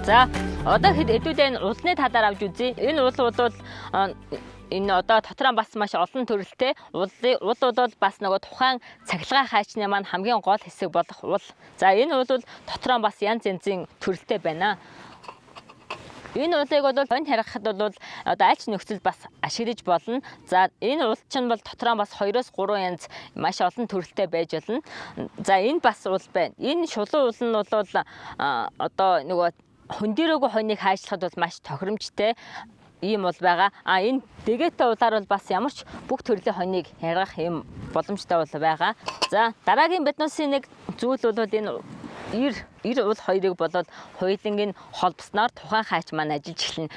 За одоо хэдүүдээ улсны талаар авч үзье. Энэ ул бол энэ одоо дотроо бас маш олон төрөлтэй ул бол бас нөгөө тухайн цахилгаан хайчны маань хамгийн гол хэсэг болох ул. За энэ ул бол дотроо бас янз янзын төрөлтэй байна. Энэ уулыг бол хонь харихад бол одоо аль ч нөхцөл бас ашиглаж болно. За энэ ул чинь бол дотроо бас 2-3 янз маш олон төрөлтэй байж болно. За энэ бас ул байна. Энэ шулуун ул нь бол одоо нөгөө хөндөрөөгөө хоньыг хайшлахад бол маш тохиромжтой ийм ул байгаа. Энэ дэгээтэй улаар бол бас ямар ч бүх төрлийн хоньыг харгах ийм боломжтой ул байгаа. За дараагийн биднээсийн нэг зүйл бол энэ ир ул хоёрыг болоод хоёулангийн холбосноор тухайн хайч маань ажиллаж эхэлнэ.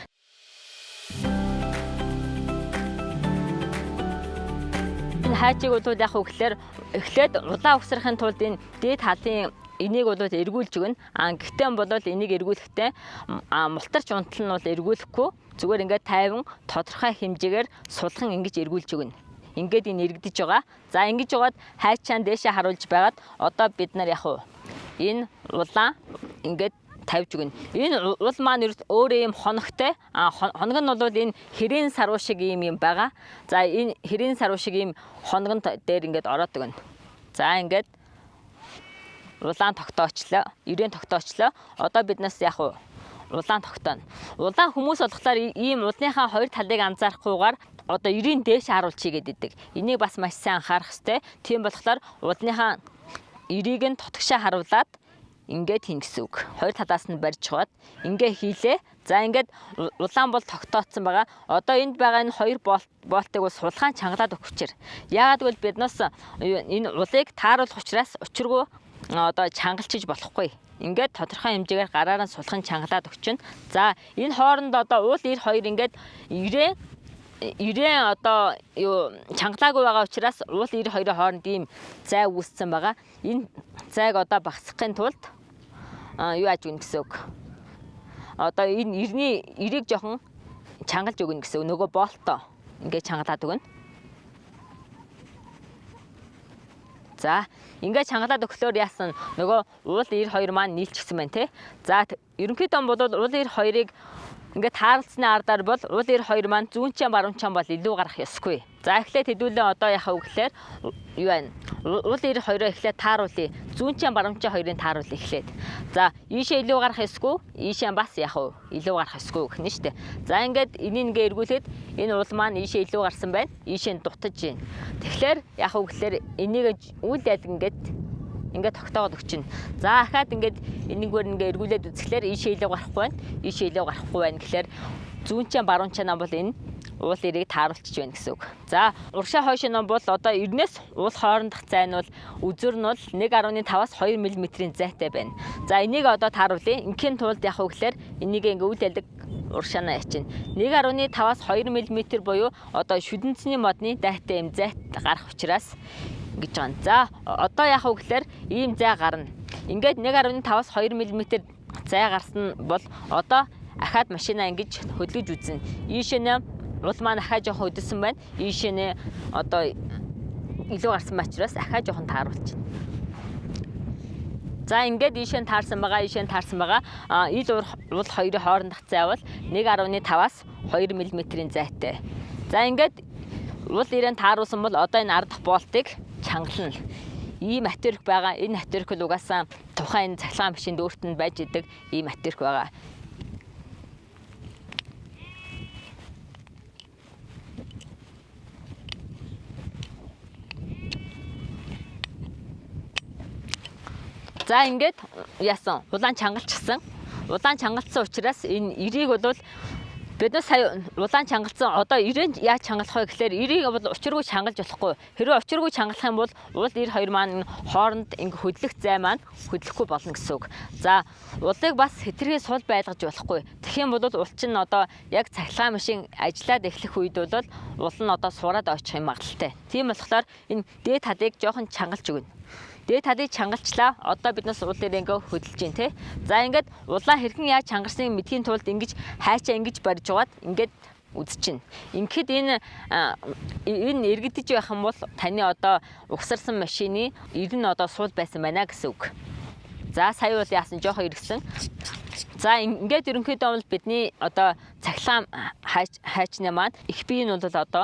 Энэ хайчийг бол яг үгээр эхлээд улаан угсрахын тулд энэ дээд халын энийг бол эргүүлж өгнө. Гэхдээ бол энийг эргүүлэхдээ мултарч унтал нь бол эргүүлэхгүй зүгээр ингээд тайван тодорхой хэмжээгээр сулхан ингэж эргүүлж өгнө. Ингээд энэ эргэж байгаа. За ингэж жагаад хайчаан дээшээ харуулж байгаад одоо бид нар яг энэ улаан ингээд тавьж өгнө. Энэ ул маань өөрөө юм хоногтой. Хоног нь бол энэ хэрийн саруу шиг юм байгаа. За энэ хэрийн саруу шиг юм хоногн дээр ингээд ороод өгнө. За ингээд улаан тогтоочлоо. Ирээн тогтоочлоо. Одоо биднээс яг улаан тогтооно. Улаан хүмүүс болохоор ийм улныхаа хоёр талыг анзаарахгүйгээр одоо ирийн дээш харуулж хийгээд идэг. Энийг бас маш сайн анхаарах хэрэгтэй. Тийм болохоор улныхаа ирийг нь тотгошоо харуулад ингээд хийн гэсэн үг. Хоёр талаас нь барьж чугаад ингээ хийлээ. За ингээд улаан бол тогтооцсон байгаа. Одоо энд байгаа энэ хоёр болтыг бас сулгаан чангалаад өгөх учир. Яагаад гэвэл биднээс энэ улыг тааруулах учраас учиргүй одоо чангалчиж болохгүй. Ингээд тодорхой хэмжээгээр гараараа сулхан чангалаад өгчнө. За энэ хооронд одоо уул ир хоёр ингээд ирээ одоо юу чангалаагүй байгаа учраас уул ир хоёрын хооронд ийм зай үүссэн байгаа. Энэ зайг одоо багасгахын тулд юу яаж өгнө гэсэн үг. Одоо энэ ирний ирийг жоохон чангалж өгнө гэсэн үг. Нөгөө болтоо ингээд чангалаад өгнө. За ингээд чангалаад өгөхлөөр яасан нөгөө уул ир хоёр маань нийлчихсэн байна те. За ерөнхийдөө бол уул ир хоёрыг ингээд тааралцсны ардаар бол уул ир хоёр маань зүүн чам баруун чам бол илүү гарах ёсгүй. За эхлээд хэдүүлээ одоо яхаа үгээр юу байна? Уул ир хоёроо эхлээд тааруулъя. Зүүн чам баруун чам хоёрын тааруулъя эхлээд. За ийшээ илүү гарах ёсгүй. Ийшээ бас яхаа илүү гарах ёсгүй гэх нь шүү дээ. За ингээд энийг ингээ эргүүлээд энэ уул маань ийшээ илүү гарсан байна. Ийшээ дутаж байна. Тэгэхээр яхаа үгээр энийг үйл ялг ингээд тогтоогод өгчнө. За ахаад ингээд энийгээр ингээ эргүүлээд үзэхлээр ийшээ илүү гарахгүй байна. Ийшээ илүү гарахгүй байна гэхлээр зүүн чам баруун чам бол энэ уул ирийг тааруулчих байна гэсэн үг. За уршаа хойш ном бол одоо эрнээс уул хоорондох зай нь бол үзүр нь бол 1.5-аас 2 мм-ийн зайтай байна. За энийг одоо тааруулъя. Инхийн тулд яг үгээр энийг ингээ үйл ялг уршаанаа ячна. 1.5-аас 2 мм буюу одоо шүдэнцний модны дайтай юм зайт гарах учраас гэж байна. За одоо яг үгээр ийм зай гарна. Ингээд 1.5-аас 2 мм зай гарсан бол одоо ахаад машинаа ингэж хөдөлгөж үзнэ. Ийшээ уул маань ахаа жоохон өдсөн байна. Ийшээ нэ одоо илүү гарсан учраас ахаа жоохон тааруулж байна. За ингээд ийшээ таарсан байгаа, ийшээ таарсан байгаа. Ил уул хоёрын хоорондох зай бол 1.5-аас 2 мм-ийн зайтай. За ингээд уул ирэн тааруулсан бол одоо энэ ардах болтыг чангална. Ийм материк байгаа. Энэ материк л угаасаа тухайн цахилгаан машинд өөрт нь байж идэг ийм материк байгаа. За ингээд яасан улаан чангалчихсан. Улаан чангалцсан учраас энэ ирийг бол биднээс сая улаан чангалцсан одоо ирэнд яаж чангалах вэ гэхээр ирийг бол учиргүй чангалж болохгүй. Хэрэв учиргүй чангалах юм бол уул ир хоёр маань хооронд ингээ хөдлөх зай маань хөдлөхгүй болно гэсэн үг. За улыг бас хэтэрхий сул байлгаж болохгүй. Тэгэх юм бол ул чинь одоо яг цахилгаан машин ажиллаад эхлэх үед бол ул нь одоо сураад очих юм магадaltaй. Тийм болохоор энэ дээд талыг жоохон чангалж өгнө. Дээд талыг чангалчлаа. Одоо биднээс уул дээр ингээ хөдөлж гин те. За ингээд улаан хэрхэн яаж чангарсныг мэдхийн тулд ингэж хайчаа ингэж барьж угаад ингээд үзчихнэ. Ингээд энэ эргэж байх юм бол таны одоо угсарсан машины ир нь одоо суул байсан байна гэсэн үг. За сая бол яасан жоохон иргсэн. За ингээд ерөнхийдөө бол бидний одоо цахилгаан хайчны маань их бие нь бол одоо